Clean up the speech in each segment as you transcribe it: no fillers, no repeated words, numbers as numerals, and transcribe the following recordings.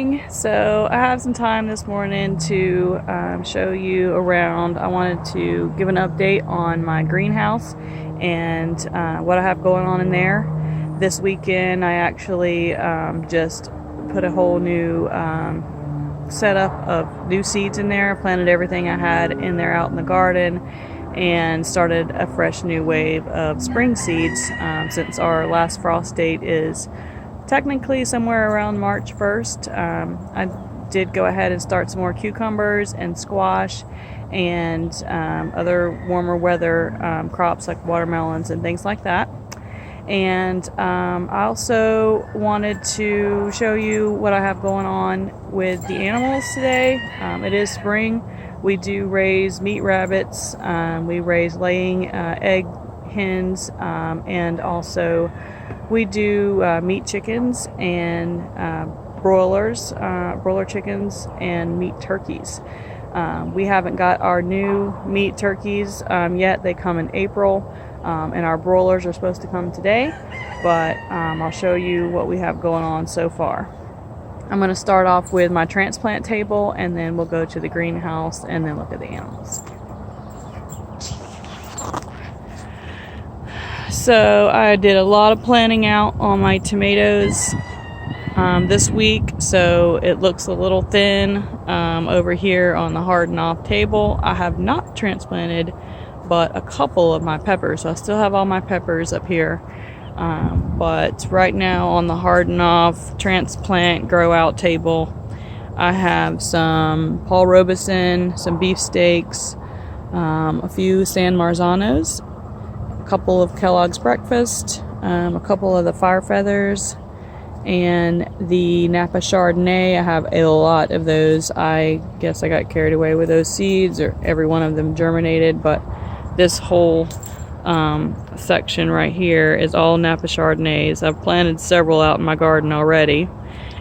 morning. So I have some time this morning to show you around. I wanted to give an update on my greenhouse and what I have going on in there. This weekend I actually just put a whole new setup of new seeds in there, planted everything I had in there out in the garden, and started a fresh new wave of spring seeds since our last frost date is technically somewhere around March 1st. I did go ahead and start some more cucumbers and squash and other warmer weather crops like watermelons and things like that. And I also wanted to show you what I have going on with the animals today. It is spring. We do raise meat rabbits. We raise laying egg hens, and also we do meat chickens and broilers, broiler chickens and meat turkeys. We haven't got our new meat turkeys yet. They come in April, and our broilers are supposed to come today, but I'll show you what we have going on so far. I'm going to start off with my transplant table, and then we'll go to the greenhouse and then look at the animals. So I did a lot of planning out on my tomatoes this week, so it looks a little thin over here on the harden off table. I have not transplanted but a couple of my peppers, so I still have all my peppers up here, but right now on the harden off transplant grow out table I have some Paul Robeson, some beefsteaks, a few San Marzanos, a couple of Kellogg's breakfast, a couple of the fire feathers, and the Napa Chardonnay. I have a lot of those. I guess I got carried away with those seeds, or every one of them germinated, but this whole section right here is all Napa Chardonnays. I've planted several out in my garden already,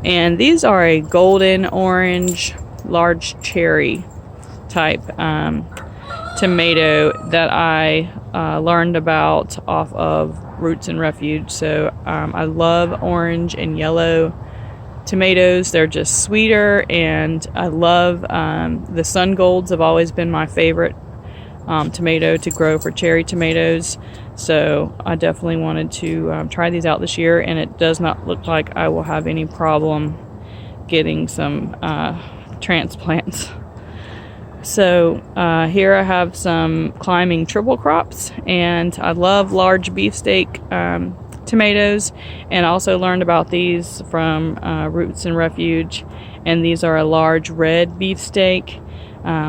and these are a golden orange large cherry type tomato that I learned about off of Roots and Refuge. So I love orange and yellow tomatoes. They're just sweeter, and I love the Sun Golds have always been my favorite tomato to grow for cherry tomatoes. So I definitely wanted to try these out this year, and it does not look like I will have any problem getting some transplants. So here I have some climbing triple crops, and I love large beefsteak tomatoes, and I also learned about these from Roots and Refuge, and these are a large red beefsteak,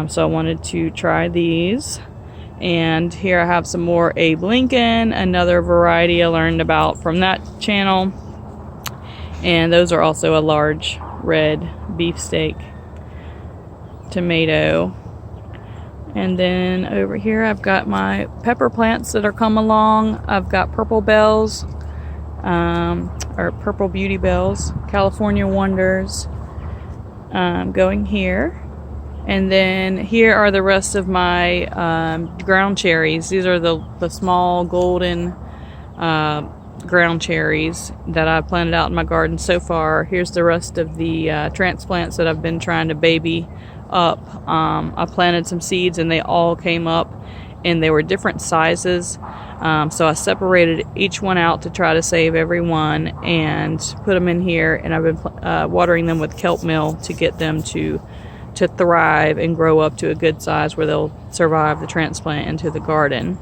so I wanted to try these. And here I have some more Abe Lincoln, another variety I learned about from that channel, and those are also a large red beefsteak tomato. And then over here I've got my pepper plants that are come along. I've got purple bells, or purple beauty bells, California wonders, going here. And then here are the rest of my ground cherries. These are the small golden ground cherries that I've planted out in my garden so far. Here's the rest of the transplants that I've been trying to baby up. I planted some seeds and they all came up, and they were different sizes, so I separated each one out to try to save every one and put them in here, and I've been watering them with kelp meal to get them to thrive and grow up to a good size where they'll survive the transplant into the garden.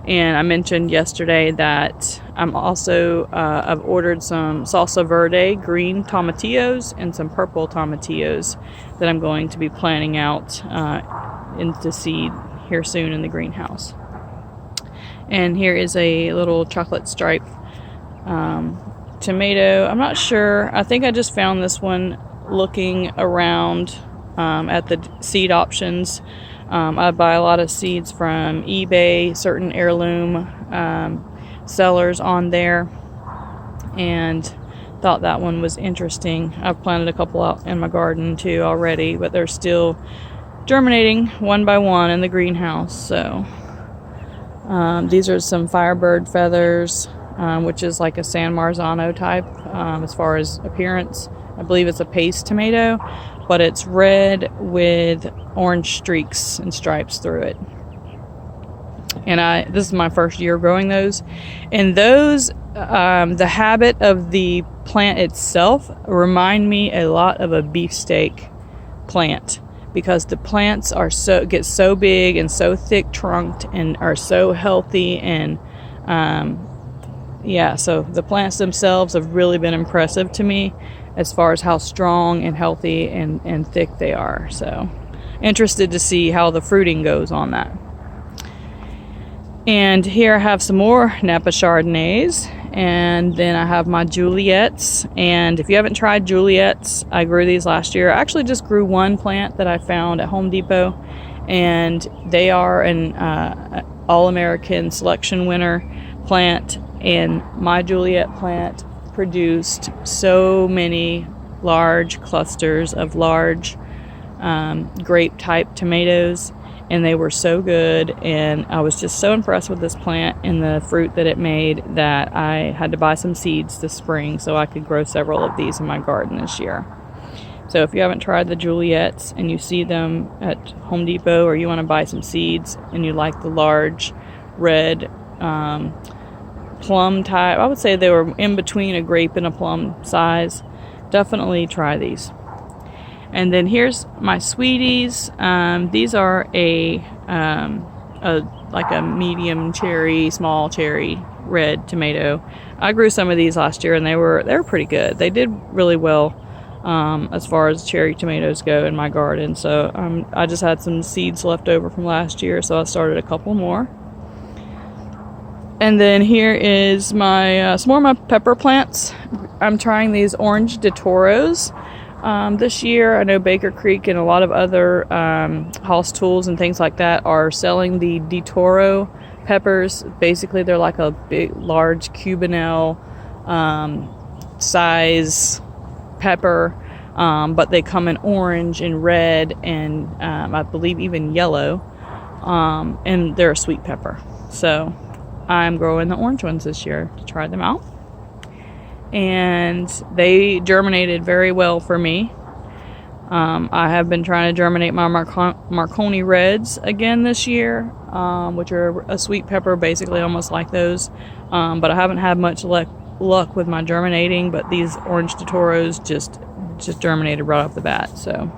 And I mentioned yesterday that I'm also I've ordered some salsa verde green tomatillos and some purple tomatillos that I'm going to be planting out into seed here soon in the greenhouse. And here is a little chocolate stripe tomato. I'm not sure. I think I just found this one looking around at the seed options. I buy a lot of seeds from eBay, certain heirloom sellers on there, and thought that one was interesting. I've planted a couple out in my garden too already, but they're still germinating one by one in the greenhouse. So these are some Firebird feathers, which is like a San Marzano type as far as appearance. I believe it's a paste tomato, but it's red with orange streaks and stripes through it. And this is my first year growing those. And those, the habit of the plant itself remind me a lot of a beefsteak plant, because the plants get so big and so thick trunked and are so healthy. And so the plants themselves have really been impressive to me as far as how strong and healthy and thick they are. So interested to see how the fruiting goes on that. And here I have some more Napa Chardonnays, and then I have my Juliets. And if you haven't tried Juliets, I grew these last year. I actually just grew one plant that I found at Home Depot, and they are an All-American selection winner plant. And my Juliet plant produced so many large clusters of large grape type tomatoes, and they were so good. And I was just so impressed with this plant and the fruit that it made that I had to buy some seeds this spring so I could grow several of these in my garden this year. So if you haven't tried the Juliets and you see them at Home Depot, or you want to buy some seeds and you like the large red plum type, I would say they were in between a grape and a plum size, definitely try these. And then here's my sweeties. These are like a medium cherry, small cherry red tomato. I grew some of these last year, and they were pretty good. They did really well as far as cherry tomatoes go in my garden. So I just had some seeds left over from last year, so I started a couple more. And then here is some more of my pepper plants. I'm trying these orange DeToros this year. I know Baker Creek and a lot of other House Tools and things like that are selling the DeToro peppers. Basically, they're like a big, large Cubanelle size pepper, but they come in orange and red and I believe even yellow, and they're a sweet pepper. So I'm growing the orange ones this year to try them out. And they germinated very well for me. I have been trying to germinate my Marconi Reds again this year, which are a sweet pepper, basically almost like those. But I haven't had much luck with my germinating, but these orange DeToros just germinated right off the bat. So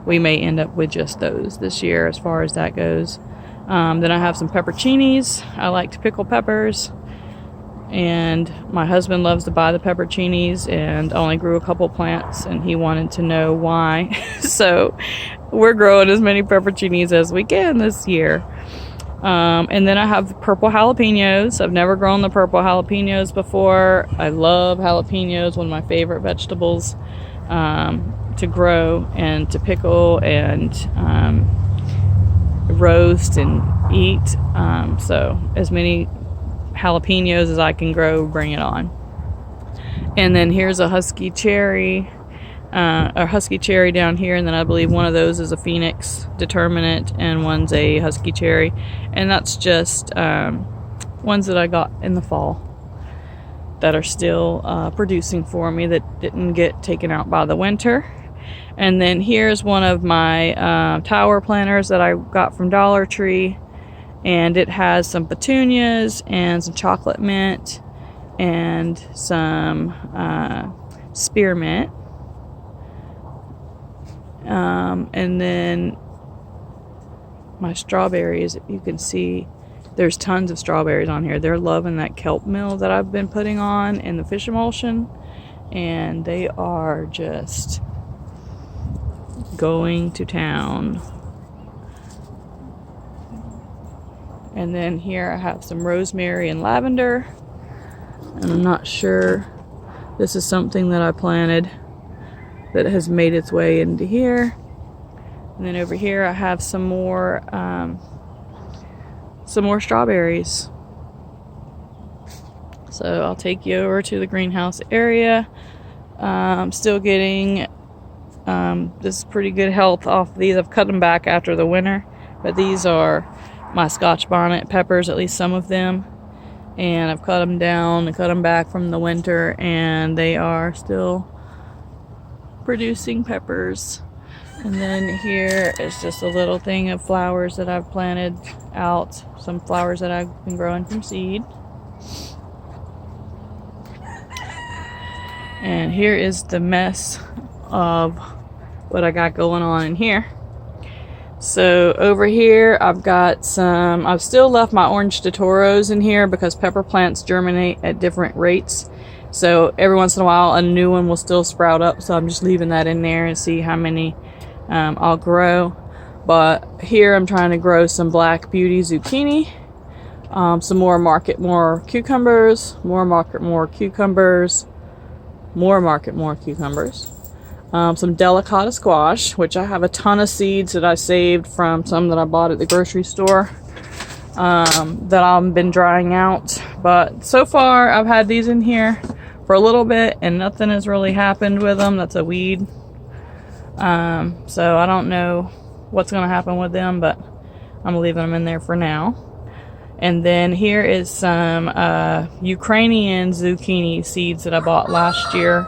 we may end up with just those this year as far as that goes. Then I have some pepperoncinis. I like to pickle peppers. And my husband loves to buy the pepperoncinis, and only grew a couple plants, and he wanted to know why. So we're growing as many pepperoncinis as we can this year. And then I have purple jalapenos. I've never grown the purple jalapenos before. I love jalapenos, one of my favorite vegetables to grow and to pickle and roast and eat. So as many jalapenos as I can grow, bring it on. And then here's a husky cherry down here, and then I believe one of those is a Phoenix determinate and one's a husky cherry, and that's just ones that I got in the fall that are still producing for me, that didn't get taken out by the winter. And then here's one of my tower planters that I got from Dollar Tree, and it has some petunias and some chocolate mint and some spearmint. And then my strawberries, you can see there's tons of strawberries on here. They're loving that kelp meal that I've been putting on in the fish emulsion, and they are just going to town. And then here I have some rosemary and lavender, and I'm not sure, this is something that I planted that has made its way into here. And then over here I have some more strawberries. So I'll take you over to the greenhouse area. I'm still getting this is pretty good health off these. I've cut them back after the winter, but these are my Scotch bonnet peppers, at least some of them, and I've cut them down and cut them back from the winter, and they are still producing peppers. And then here is just a little thing of flowers that I've planted out. Some flowers that I've been growing from seed. And here is the mess of what I got going on in here. So over here I've got some, I've still left my orange Totoros in here because pepper plants germinate at different rates. So every once in a while a new one will still sprout up, so I'm just leaving that in there and see how many I'll grow. But here I'm trying to grow some Black Beauty zucchini, some more Market More cucumbers, more Market More cucumbers, more Market More cucumbers, some delicata squash, which I have a ton of seeds that I saved from some that I bought at the grocery store that I've been drying out. But so far I've had these in here for a little bit and nothing has really happened with them. That's a weed. So I don't know what's going to happen with them, but I'm leaving them in there for now. And then here is some Ukrainian zucchini seeds that I bought last year.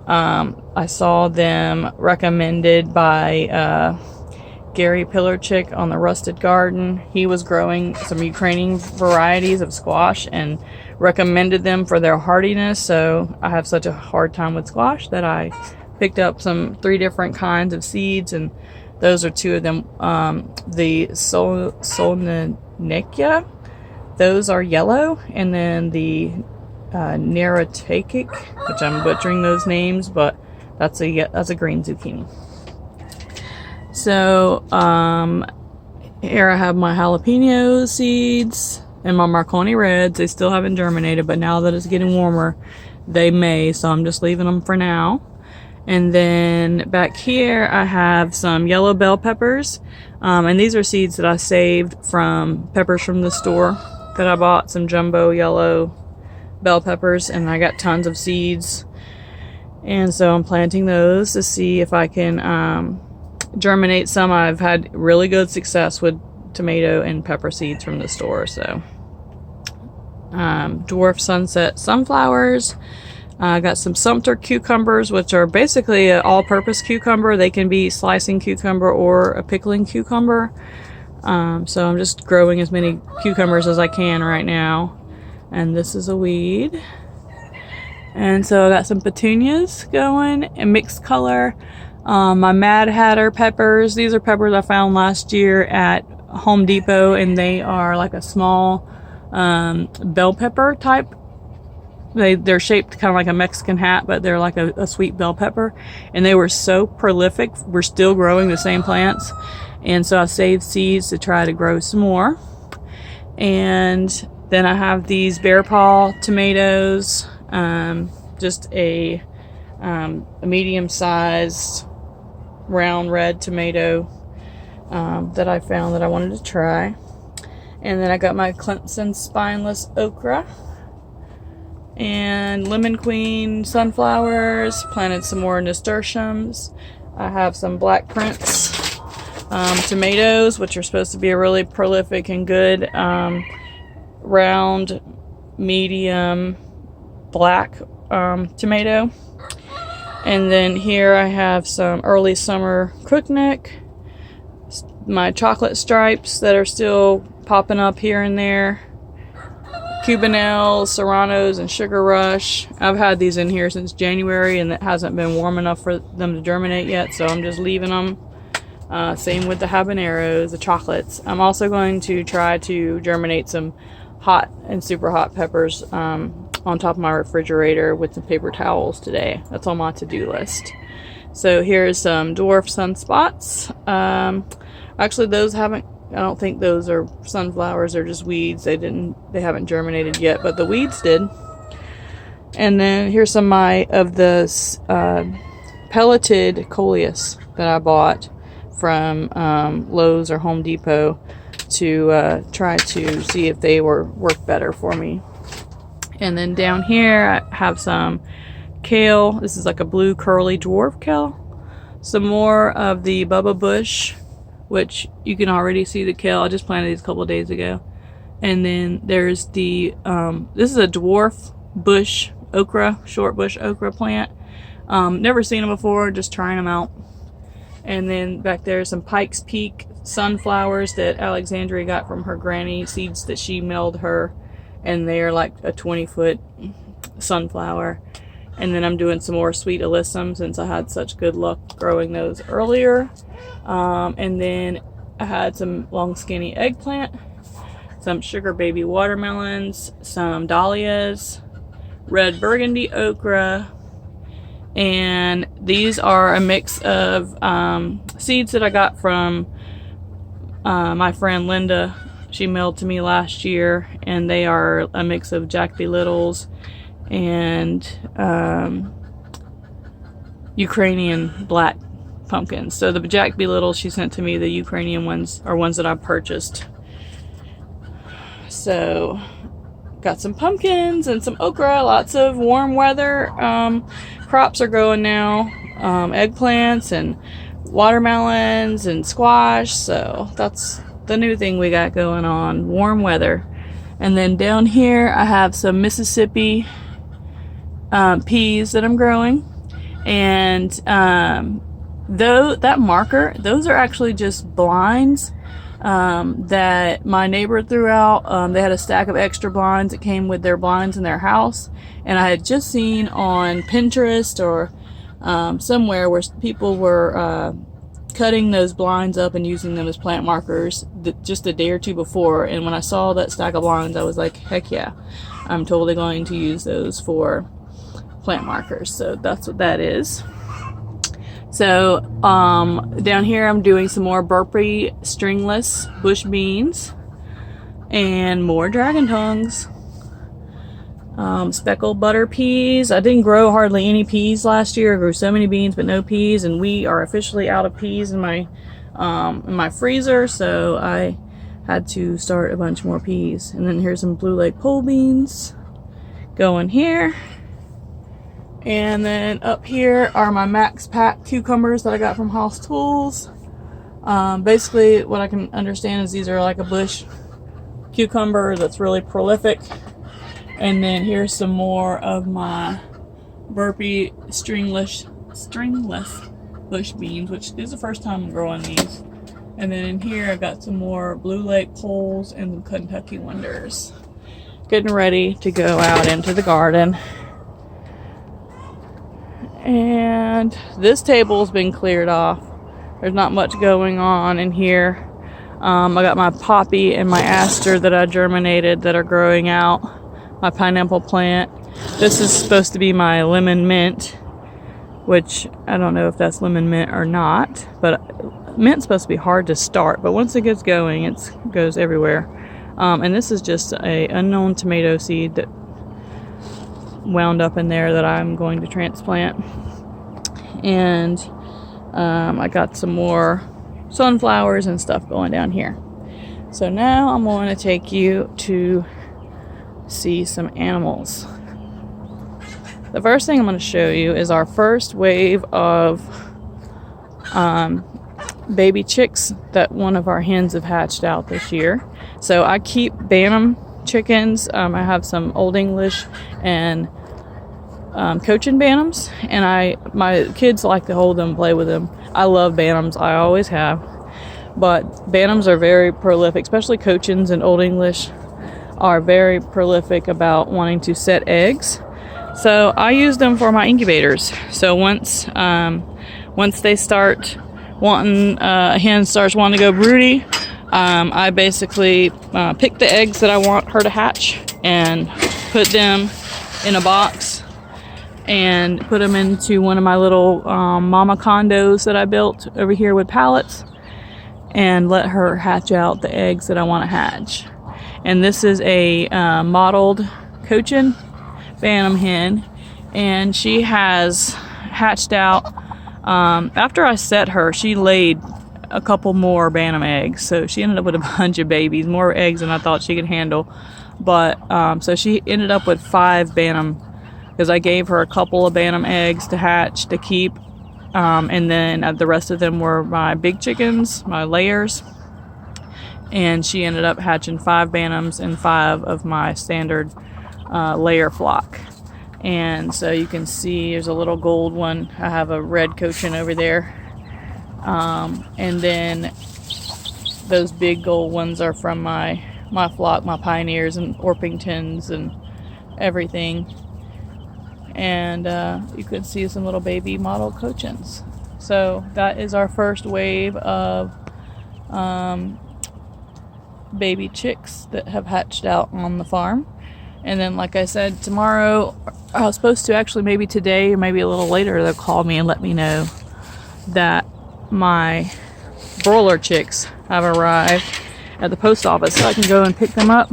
I saw them recommended by Gary Pillarchick on the Rusted Garden. He was growing some Ukrainian varieties of squash and recommended them for their hardiness. So I have such a hard time with squash that I picked up 3 different kinds of seeds, and those are 2 of them. The Solnikia, those are yellow, and then the Nerotakik, which I'm butchering those names, but that's a green zucchini. So here I have my jalapeno seeds and my Marconi Reds. They still haven't germinated, but now that it's getting warmer, they may, so I'm just leaving them for now. And then back here I have some yellow bell peppers, and these are seeds that I saved from peppers from the store that I bought, some jumbo yellow bell peppers, and I got tons of seeds, and so I'm planting those to see if I can germinate some. I've had really good success with tomato and pepper seeds from the store. So dwarf sunset sunflowers. I got some Sumter cucumbers, which are basically an all-purpose cucumber. They can be slicing cucumber or a pickling cucumber. So I'm just growing as many cucumbers as I can right now. And this is a weed. And so I got some petunias going in mixed color. My Mad Hatter peppers. These are peppers I found last year at Home Depot, and they are like a small bell pepper type. They're shaped kind of like a Mexican hat, but they're like a sweet bell pepper. And they were so prolific. We're still growing the same plants. And so I saved seeds to try to grow some more. And then I have these bear paw tomatoes. Just a medium-sized round red tomato that I found that I wanted to try. And then I got my Clemson spineless okra and lemon queen sunflowers. Planted some more nasturtiums. I have some black prince tomatoes, which are supposed to be a really prolific and good round medium black tomato. And then here I have some early summer crookneck, my chocolate stripes that are still popping up here and there, Cubanelles, Serranos, and Sugar Rush. I've had these in here since January, and it hasn't been warm enough for them to germinate yet, so I'm just leaving them. Same with the habaneros, the chocolates. I'm also going to try to germinate some hot and super hot peppers on top of my refrigerator with some paper towels today. That's on my to-do list. So here's some dwarf sunspots. Actually, those haven't, I don't think those are sunflowers. They're just weeds. They haven't germinated yet, but the weeds did. And then here's some of the pelleted coleus that I bought from Lowe's or Home Depot to try to see if they work better for me. And then down here I have some kale. This is like a blue curly dwarf kale. Some more of the Bubba Bush, which you can already see the kale. I just planted these a couple of days ago. And then there's the this is a dwarf bush okra, short bush okra plant. Never seen them before, just trying them out. And then back there, some Pikes Peak sunflowers that Alexandria got from her granny, seeds that she mailed her, and they're like a 20-foot sunflower. And then I'm doing some more sweet alyssum since I had such good luck growing those earlier. And then I had some long skinny eggplant, some sugar baby watermelons, some dahlias, red burgundy okra, and these are a mix of seeds that I got from my friend Linda. She mailed to me last year, and they are a mix of Jack B. Littles and Ukrainian black pumpkins. So the Jack B. Littles she sent to me, the Ukrainian ones are ones that I purchased. So got some pumpkins and some okra, lots of warm weather. Crops are growing now, eggplants and watermelons and squash. So that's the new thing we got going on, warm weather. And then down here I have some Mississippi peas that I'm growing. And though that marker, those are actually just blinds that my neighbor threw out. They had a stack of extra blinds that came with their blinds in their house, and I had just seen on Pinterest or somewhere where people were cutting those blinds up and using them as plant markers just a day or two before. And when I saw that stack of blinds, I was like, heck yeah, I'm totally going to use those for plant markers. So that's what that is. So down here I'm doing some more Burpee stringless bush beans and more dragon tongues. Speckled butter peas. I didn't grow hardly any peas last year. I grew so many beans but no peas, and we are officially out of peas in my freezer, so I had to start a bunch more peas. And then here's some Blue Lake pole beans going here. And then up here are my Max Pack cucumbers that I got from House Tools. Basically, what I can understand is these are like a bush cucumber that's really prolific. And then here's some more of my Burpee stringless bush beans, which is the first time I'm growing these. And then in here I've got some more Blue Lake poles and some Kentucky Wonders. Getting ready to go out into the garden. And this table's been cleared off. There's not much going on in here. I got my poppy and my aster that I germinated that are growing out. My pineapple plant. This is supposed to be my lemon mint, which I don't know if that's lemon mint or not, but mint's supposed to be hard to start, but once it gets going, it goes everywhere. And this is just a unknown tomato seed that wound up in there that I'm going to transplant. And I got some more sunflowers and stuff going down here. So now I'm going to take you to see some animals. The first thing I'm going to show you is our first wave of baby chicks that one of our hens have hatched out this year. So I keep Bantam chickens. I have some Old English and Cochin Bantams, and my kids like to hold them, play with them. I love Bantams, I always have, but Bantams are very prolific, especially Cochins and Old English are very prolific about wanting to set eggs. So I use them for my incubators. So once they start wanting, a hen starts wanting to go broody, I basically pick the eggs that I want her to hatch and put them in a box and put them into one of my little mama condos that I built over here with pallets, and let her hatch out the eggs that I want to hatch. And this is a mottled Cochin Bantam hen, and she has hatched out. After I set her, she laid a couple more Bantam eggs, so she ended up with a bunch of babies, more eggs than I thought she could handle. But so she ended up with 5 Bantam, because I gave her a couple of Bantam eggs to hatch to keep, and then the rest of them were my big chickens, my layers. And she ended up hatching 5 Bantams and 5 of my standard layer flock. And so you can see there's a little gold one. I have a red Cochin over there. And then those big gold ones are from my flock, my Pioneers and Orpingtons and everything. And you could see some little baby model Cochins. So that is our first wave of baby chicks that have hatched out on the farm. And then, like I said, tomorrow, I was supposed to actually, maybe today or maybe a little later, they'll call me and let me know that my broiler chicks have arrived at the post office, so I can go and pick them up.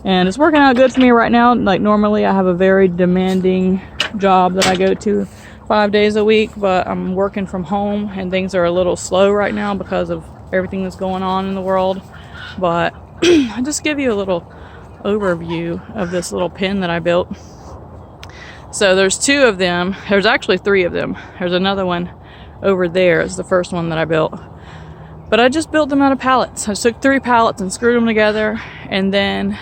And it's working out good for me right now. Like, normally I have a very demanding job that I go to 5 days a week, but I'm working from home and things are a little slow right now because of everything that's going on in the world. But I'll just give you a little overview of this little pen that I built. So there's 2 of them. There's actually 3 of them. There's another one over there. It's the first one that I built. But I just built them out of pallets. I took 3 pallets and screwed them together, and then